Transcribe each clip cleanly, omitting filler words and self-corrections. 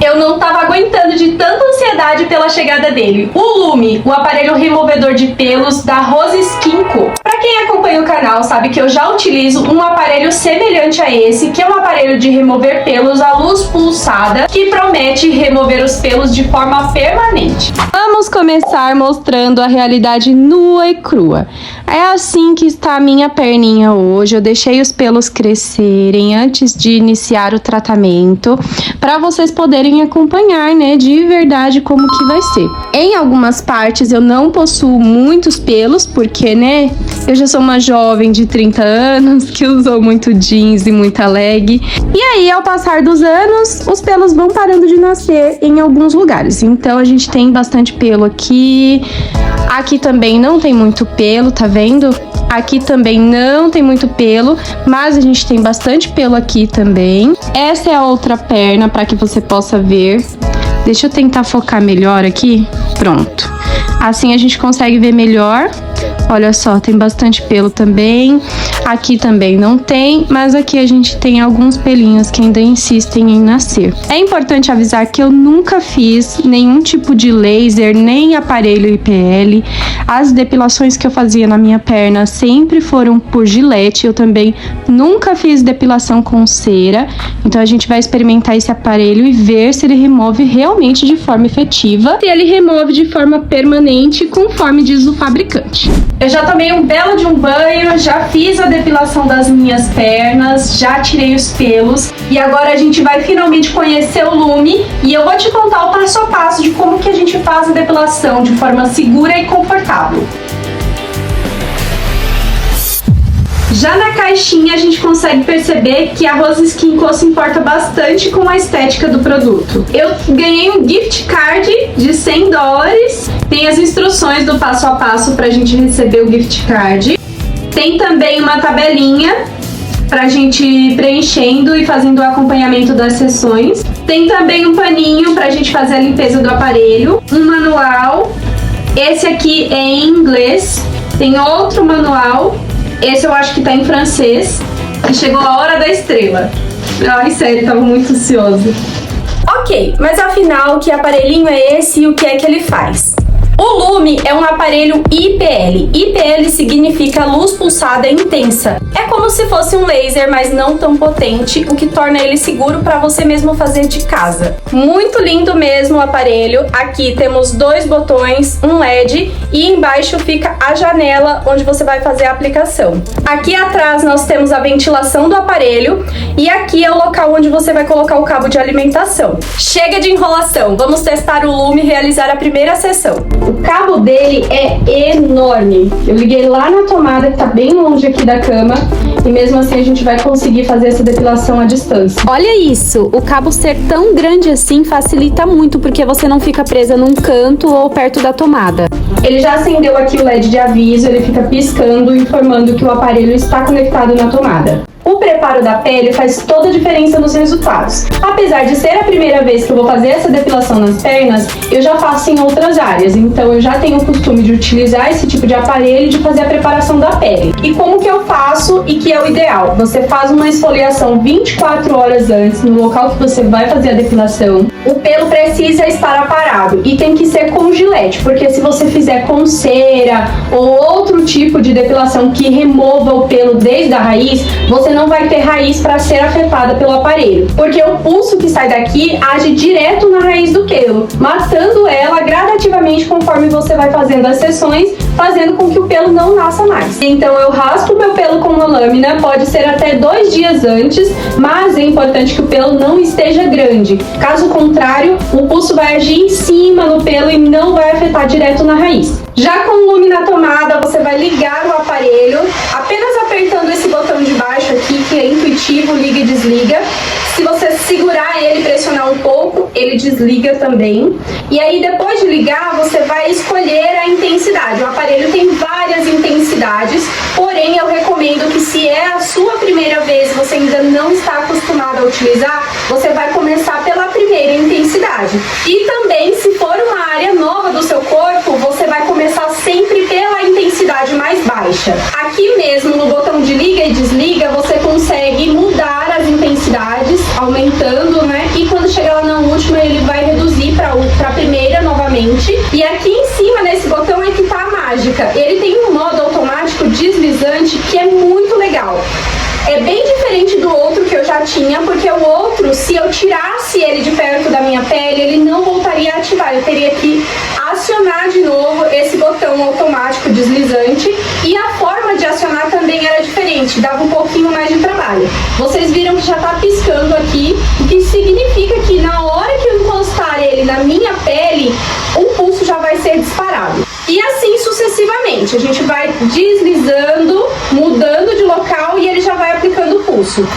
Eu não tava aguentando de tanta ansiedade pela chegada dele. O Lume, o aparelho removedor de pelos da Rose Skin Co. Pra quem acompanha o canal sabe que eu já utilizo um aparelho semelhante a esse, que é um aparelho de remover pelos à luz pulsada, que promete remover os pelos de forma permanente. Vamos começar mostrando a realidade nua e crua. É assim que está a minha perninha hoje. Eu deixei os pelos crescerem antes de iniciar o tratamento, para vocês poderem acompanhar, né, de verdade como que vai ser. Em algumas partes eu não possuo muitos pelos, porque, né, eu já sou uma jovem de 30 anos que usou muito jeans e muita leg. E aí, ao passar dos anos, os pelos vão parando de nascer em alguns lugares. Então a gente tem bastante pelo aqui. Aqui também não tem muito pelo, tá vendo? Aqui também não tem muito pelo, mas a gente tem bastante pelo aqui também. Essa é a outra perna para que você possa ver. Deixa eu tentar focar melhor aqui. Pronto. Assim a gente consegue ver melhor. Olha só, tem bastante pelo também. Aqui também não tem, mas aqui a gente tem alguns pelinhos que ainda insistem em nascer. É importante avisar que eu nunca fiz nenhum tipo de laser, nem aparelho IPL. As depilações que eu fazia na minha perna sempre foram por Gillette. Eu também nunca fiz depilação com cera. Então a gente vai experimentar esse aparelho e ver se ele remove realmente de forma efetiva, se ele remove de forma permanente, conforme diz o fabricante. Eu já tomei um belo de um banho, já fiz a depilação das minhas pernas, já tirei os pelos e agora a gente vai finalmente conhecer o Lume e eu vou te contar o passo a passo de como que a gente faz a depilação de forma segura e confortável. Já na caixinha a gente consegue perceber que a Rose Skin Co se importa bastante com a estética do produto. Eu ganhei um gift card de $100, tem as instruções do passo a passo pra gente receber o gift card. Tem também uma tabelinha pra gente preenchendo e fazendo o acompanhamento das sessões. Tem também um paninho pra gente fazer a limpeza do aparelho, um manual, esse aqui é em inglês, tem outro manual. Esse eu acho que tá em francês. E chegou a hora da estrela. Ai, sério, tava muito ansiosa. Ok, mas afinal, que aparelhinho é esse e o que é que ele faz? O Lume é um aparelho IPL. IPL significa luz pulsada intensa. É como se fosse um laser, mas não tão potente, o que torna ele seguro para você mesmo fazer de casa. Muito lindo mesmo o aparelho. Aqui temos dois botões, um LED e embaixo fica a janela onde você vai fazer a aplicação. Aqui atrás nós temos a ventilação do aparelho e aqui é o local onde você vai colocar o cabo de alimentação. Chega de enrolação, vamos testar o Lume e realizar a primeira sessão. O cabo dele é enorme. Eu liguei lá na tomada, que tá bem longe aqui da cama, e mesmo assim a gente vai conseguir fazer essa depilação à distância. Olha isso, o cabo ser tão grande assim facilita muito, porque você não fica presa num canto ou perto da tomada. Ele já acendeu aqui o LED de aviso, ele fica piscando, informando que o aparelho está conectado na tomada. O preparo da pele faz toda a diferença nos resultados. Apesar de ser a primeira vez que eu vou fazer essa depilação nas pernas, eu já faço em outras áreas, então eu já tenho o costume de utilizar esse tipo de aparelho e de fazer a preparação da pele. E como que eu faço e que é o ideal? Você faz uma esfoliação 24 horas antes no local que você vai fazer a depilação. O pelo precisa estar aparado e tem que ser com Gillette, porque se você fizer com cera ou outro tipo de depilação que remova o pelo desde a raiz, você não vai ter raiz para ser afetada pelo aparelho, porque o pulso que sai daqui age direto na raiz do pelo, matando ela gradativamente conforme você vai fazendo as sessões, fazendo com que o pelo não nasça mais. Então eu raspo o meu pelo com uma lâmina, pode ser até 2 dias antes, mas é importante que o pelo não esteja grande. Caso contrário, o pulso vai agir em cima no pelo e não vai afetar direto na raiz. Já com o Lume na tomada, você vai ligar o aparelho, apenas apertando esse botão de baixo aqui, que é intuitivo, liga e desliga. Se você segurar ele e pressionar um pouco, ele desliga também. E aí, depois de ligar, você vai escolher a intensidade. O aparelho tem várias intensidades, porém eu recomendo que, se é a sua primeira vez e você ainda não está acostumado a utilizar, você vai começar pela primeira intensidade. E também, se for uma área nova do seu corpo, você vai começar sempre pela intensidade mais baixa. Aqui mesmo, no botão de liga e desliga, você consegue mudar as intensidades, aumentando, né? E quando chegar lá na última, ele mágica, ele tem um modo automático deslizante que é muito legal. É bem diferente do outro que eu já tinha, porque o outro, se eu tirasse ele de perto da minha pele, ele não voltaria a ativar. Eu teria que acionar de novo esse botão automático deslizante, e a forma de acionar também era diferente, dava um pouquinho mais de trabalho. Vocês viram que já tá piscando aqui, o que significa que na hora que eu encostar ele na minha pele, o pulso já vai ser disparado. E assim sucessivamente, a gente vai deslizando, mudando de local e ele já vai aplicando o pulso.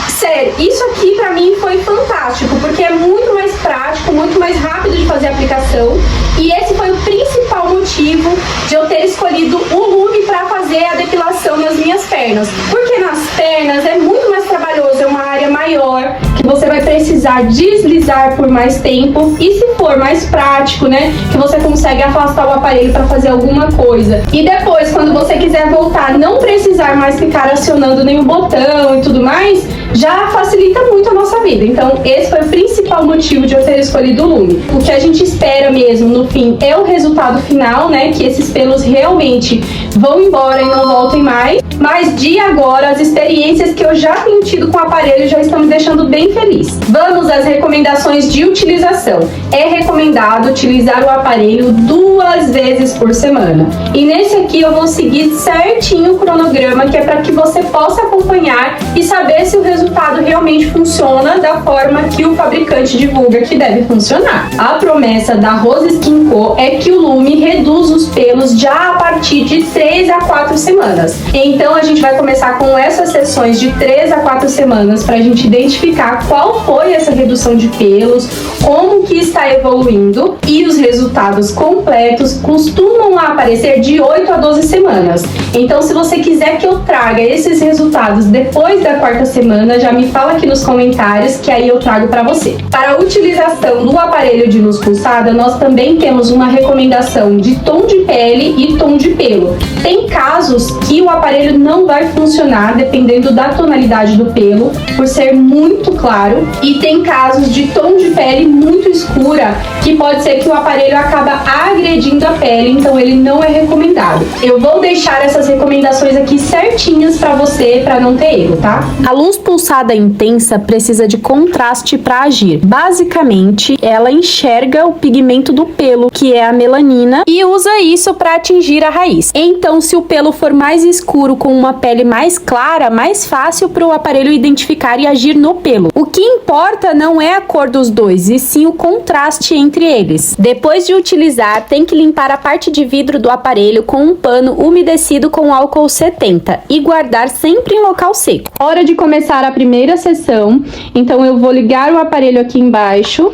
Sério, isso aqui pra mim foi fantástico, porque é muito mais prático, muito mais rápido de fazer a aplicação, e esse foi o principal motivo de eu ter escolhido o Lume para fazer a depilação nas minhas pernas. Porque nas pernas é muito mais trabalhoso, é uma área maior, que você vai precisar deslizar por mais tempo, e se for mais prático, né, que você consegue afastar o aparelho para fazer alguma coisa. E depois, quando você quiser voltar, não precisar mais ficar acionando nenhum botão e tudo mais, já facilita muito a nossa vida. Então, esse foi o principal motivo de eu ter escolhido o Lume. O que a gente espera mesmo, no fim, é o resultado final, né, que esses pelos realmente vão embora e não voltem mais. Mas de agora, as experiências que eu já tenho tido com o aparelho já estão me deixando bem feliz. Vamos às recomendações de utilização. É recomendado utilizar o aparelho 2 vezes por semana. E nesse aqui eu vou seguir certinho o cronograma, que é para que você possa acompanhar e saber se o resultado realmente funciona da forma que o fabricante divulga que deve funcionar. A promessa da Rose Skin Co é que o Lume reduz os pelos já a partir de 3 a 4 semanas. Então a gente vai começar com essas sessões de 3 a 4 semanas para a gente identificar qual foi essa redução de pelos, como que está evoluindo, e os resultados completos costumam aparecer de 8 a 12 semanas. Então, se você quiser que eu traga esses resultados depois da 4ª semana, já me fala aqui nos comentários que aí eu trago para você. Para a utilização do aparelho de luz pulsada, nós também temos uma recomendação de tom de pele e tom de pelo. Tem casos que o aparelho não vai funcionar dependendo da tonalidade do pelo, por ser muito claro, e tem casos de tom de pele muito escura, que pode ser que o aparelho acaba agredindo a pele, então ele não é recomendado. Eu vou deixar essas recomendações aqui certinhas para você, para não ter erro, tá? A luz pulsada intensa precisa de contraste para agir. Basicamente, ela enxerga o pigmento do pelo, que é a melanina, e usa isso para atingir a raiz. Então, se o pelo for mais escuro com uma pele mais clara, mais fácil para o aparelho identificar e agir no pelo. O que importa não é a cor dos dois, e sim o contraste entre eles. Depois de utilizar, tem que limpar a parte de vidro do aparelho com um pano umedecido com álcool 70 e guardar sempre em local seco. Hora de começar a primeira sessão, então eu vou ligar o aparelho aqui embaixo.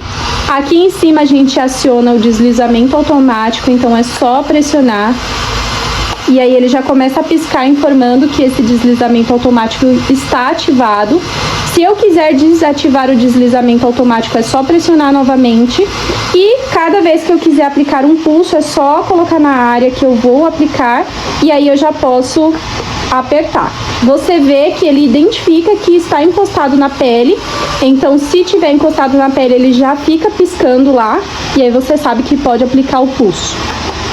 Aqui em cima a gente aciona o deslizamento automático, então é só pressionar. E aí ele já começa a piscar informando que esse deslizamento automático está ativado. Se eu quiser desativar o deslizamento automático, é só pressionar novamente. E cada vez que eu quiser aplicar um pulso, é só colocar na área que eu vou aplicar. E aí eu já posso apertar. Você vê que ele identifica que está encostado na pele. Então, se tiver encostado na pele, ele já fica piscando lá. E aí você sabe que pode aplicar o pulso.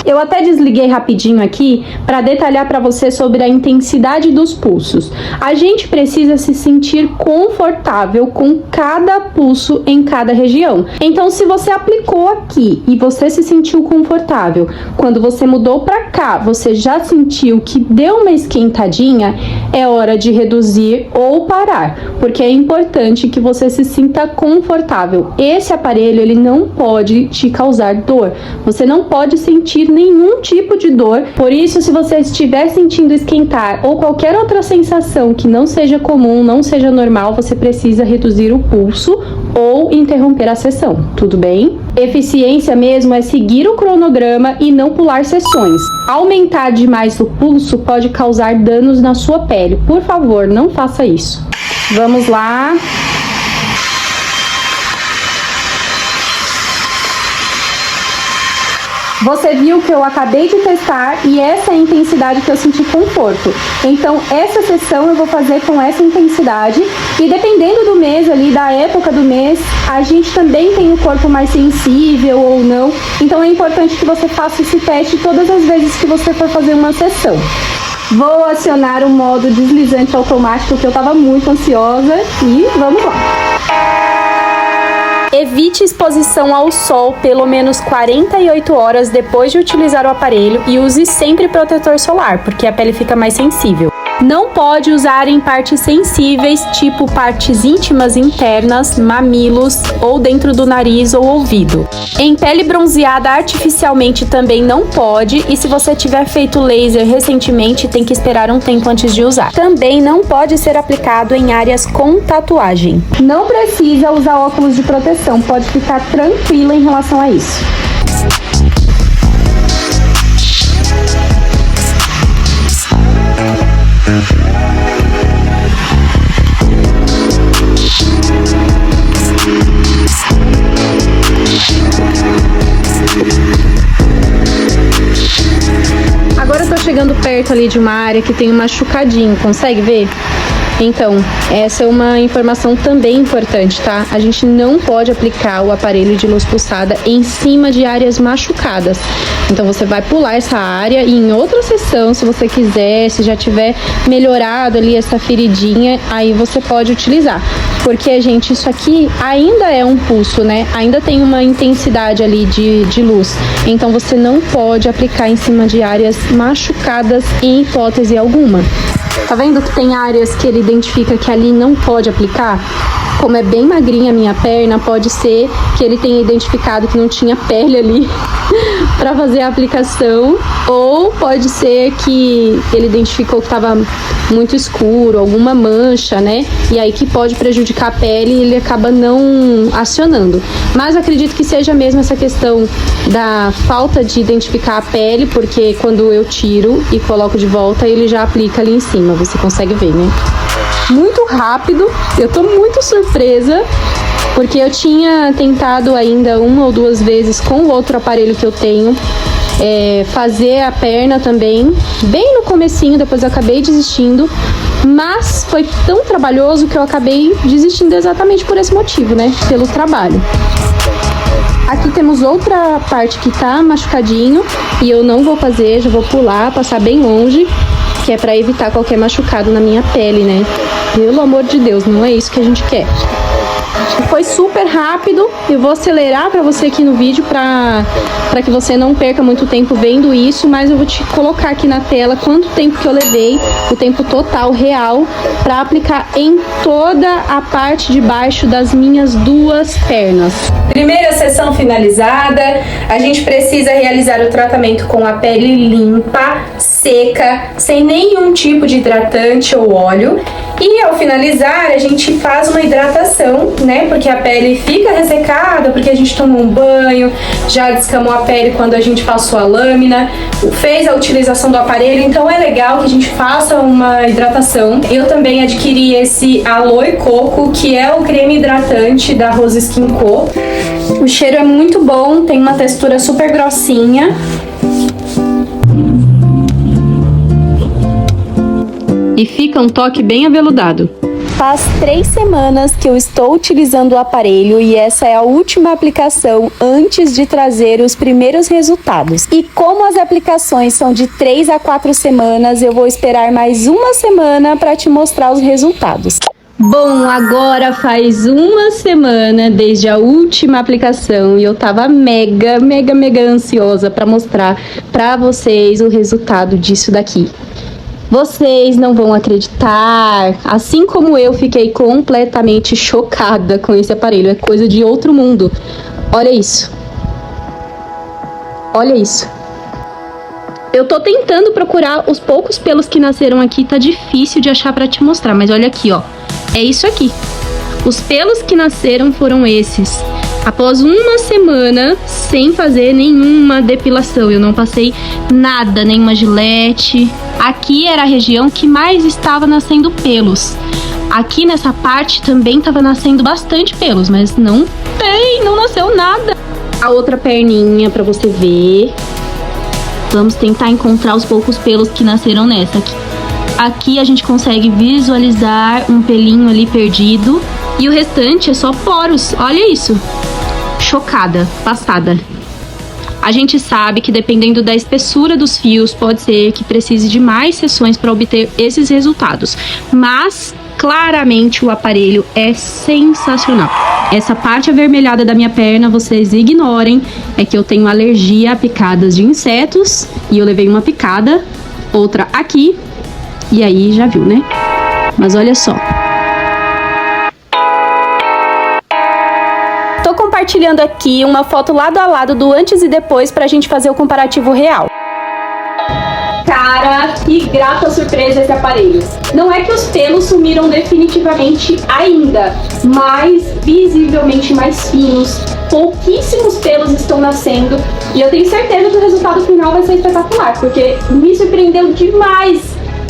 Eu até desliguei rapidinho aqui para detalhar para você sobre a intensidade dos pulsos. A gente precisa se sentir confortável com cada pulso em cada região. Então, se você aplicou aqui e você se sentiu confortável, quando você mudou para cá, você já sentiu que deu uma esquentadinha, é hora de reduzir ou parar, porque é importante que você se sinta confortável. Esse aparelho, ele não pode te causar dor. Você não pode sentir nenhum tipo de dor. Por isso, se você estiver sentindo esquentar ou qualquer outra sensação que não seja comum, não seja normal, você precisa reduzir o pulso ou interromper a sessão, tudo bem? Eficiência mesmo é seguir o cronograma e não pular sessões. Aumentar demais o pulso pode causar danos na sua pele. Por favor, não faça isso. Vamos lá. Você viu que eu acabei de testar e essa é a intensidade que eu senti conforto. Então, essa sessão eu vou fazer com essa intensidade e dependendo do mês ali, da época do mês, a gente também tem o corpo mais sensível ou não. Então, é importante que você faça esse teste todas as vezes que você for fazer uma sessão. Vou acionar o modo deslizante automático que eu estava muito ansiosa e vamos lá. Evite exposição ao sol pelo menos 48 horas depois de utilizar o aparelho e use sempre protetor solar, porque a pele fica mais sensível. Não pode usar em partes sensíveis, tipo partes íntimas internas, mamilos ou dentro do nariz ou ouvido. Em pele bronzeada artificialmente também não pode, e se você tiver feito laser recentemente, tem que esperar um tempo antes de usar. Também não pode ser aplicado em áreas com tatuagem. Não precisa usar óculos de proteção, pode ficar tranquila em relação a isso. Agora eu tô chegando perto ali de uma área que tem um machucadinho, consegue ver? Então, essa é uma informação também importante, tá? A gente não pode aplicar o aparelho de luz pulsada em cima de áreas machucadas. Então, você vai pular essa área e em outra sessão, se você quiser, se já tiver melhorado ali essa feridinha, aí você pode utilizar. Porque, gente, isso aqui ainda é um pulso, né? Ainda tem uma intensidade ali de luz. Então, você não pode aplicar em cima de áreas machucadas em hipótese alguma. Tá vendo que tem áreas que ele identifica que ali não pode aplicar? Como é bem magrinha a minha perna, pode ser que ele tenha identificado que não tinha pele ali para fazer a aplicação, ou pode ser que ele identificou que estava muito escuro, alguma mancha, né? E aí que pode prejudicar a pele e ele acaba não acionando. Mas acredito que seja mesmo essa questão da falta de identificar a pele, porque quando eu tiro e coloco de volta, ele já aplica ali em cima, você consegue ver, né? Muito rápido, eu tô muito surpresa, porque eu tinha tentado ainda uma ou duas vezes com o outro aparelho que eu tenho, fazer a perna também, bem no comecinho, depois eu acabei desistindo, mas foi tão trabalhoso que eu acabei desistindo exatamente por esse motivo, né, pelo trabalho. Aqui temos outra parte que tá machucadinho e eu não vou fazer, já vou pular, passar bem longe, que é pra evitar qualquer machucado na minha pele, né? Pelo amor de Deus, não é isso que a gente quer. Foi super rápido, eu vou acelerar pra você aqui no vídeo pra que você não perca muito tempo vendo isso, mas eu vou te colocar aqui na tela quanto tempo que eu levei, o tempo total real, pra aplicar em toda a parte de baixo das minhas duas pernas. Primeira sessão finalizada, a gente precisa realizar o tratamento com a pele limpa, seca, sem nenhum tipo de hidratante ou óleo. E ao finalizar, a gente faz uma hidratação, né? Porque a pele fica ressecada, porque a gente tomou um banho, já descamou a pele quando a gente passou a lâmina, fez a utilização do aparelho, então é legal que a gente faça uma hidratação. Eu também adquiri esse Aloe Coco, que é o creme hidratante da Rose Skin Co. O cheiro é muito bom, tem uma textura super grossinha. E fica um toque bem aveludado. Faz 3 semanas que eu estou utilizando o aparelho e essa é a última aplicação antes de trazer os primeiros resultados. E como as aplicações são de 3 a 4 semanas, eu vou esperar mais uma semana para te mostrar os resultados. Bom, agora faz uma semana desde a última aplicação e eu tava mega ansiosa para mostrar para vocês o resultado disso daqui. Vocês não vão acreditar, assim como eu fiquei completamente chocada com esse aparelho, é coisa de outro mundo. Olha isso. Olha isso. Eu tô tentando procurar os poucos pelos que nasceram aqui, tá difícil de achar pra te mostrar, mas olha aqui, ó. É isso aqui. Os pelos que nasceram foram esses. Após uma semana sem fazer nenhuma depilação, eu não passei nada, nenhuma gilete. Aqui era a região que mais estava nascendo pelos. Aqui nessa parte também estava nascendo bastante pelos, mas não nasceu nada. A outra perninha pra você ver. Vamos tentar encontrar os poucos pelos que nasceram nessa aqui. Aqui a gente consegue visualizar um pelinho ali perdido. E o restante é só poros. Olha isso. Chocada, passada. A gente sabe que dependendo da espessura dos fios, pode ser que precise de mais sessões para obter esses resultados. Mas, claramente, o aparelho é sensacional. Essa parte avermelhada da minha perna, vocês ignorem. É que eu tenho alergia a picadas de insetos. E eu levei uma picada, outra aqui. E aí, já viu, né? Mas olha só. Tô compartilhando aqui uma foto lado a lado do antes e depois pra gente fazer o comparativo real. Cara, que grata surpresa esse aparelho. Não é que os pelos sumiram definitivamente ainda, mas visivelmente mais finos. Pouquíssimos pelos estão nascendo e eu tenho certeza que o resultado final vai ser espetacular, porque me surpreendeu demais.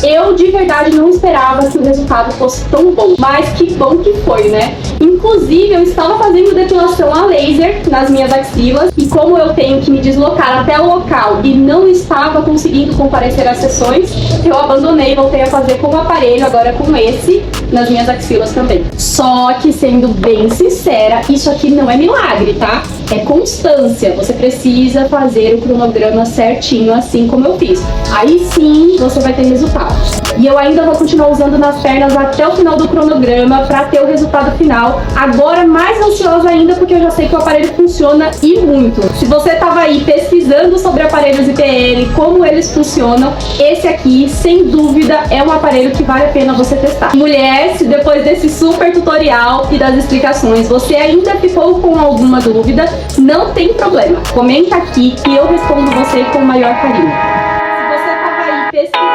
Eu, de verdade, não esperava que o resultado fosse tão bom, mas que bom que foi, né? Inclusive, eu estava fazendo depilação a laser nas minhas axilas e como eu tenho que me deslocar até o local e não estava conseguindo comparecer às sessões, eu abandonei e voltei a fazer com o aparelho, agora com esse, nas minhas axilas também. Só que, sendo bem sincera, isso aqui não é milagre, tá? É constância. Você precisa fazer o cronograma certinho, assim como eu fiz. Aí sim, você vai ter resultado. E eu ainda vou continuar usando nas pernas até o final do cronograma para ter o resultado final. Agora mais ansiosa ainda porque eu já sei que o aparelho funciona e muito. Se você estava aí pesquisando sobre aparelhos IPL, como eles funcionam, esse aqui, sem dúvida, é um aparelho que vale a pena você testar. Mulher, se depois desse super tutorial e das explicações você ainda ficou com alguma dúvida, não tem problema. Comenta aqui que eu respondo você com o maior carinho. Se você estava aí pesquisando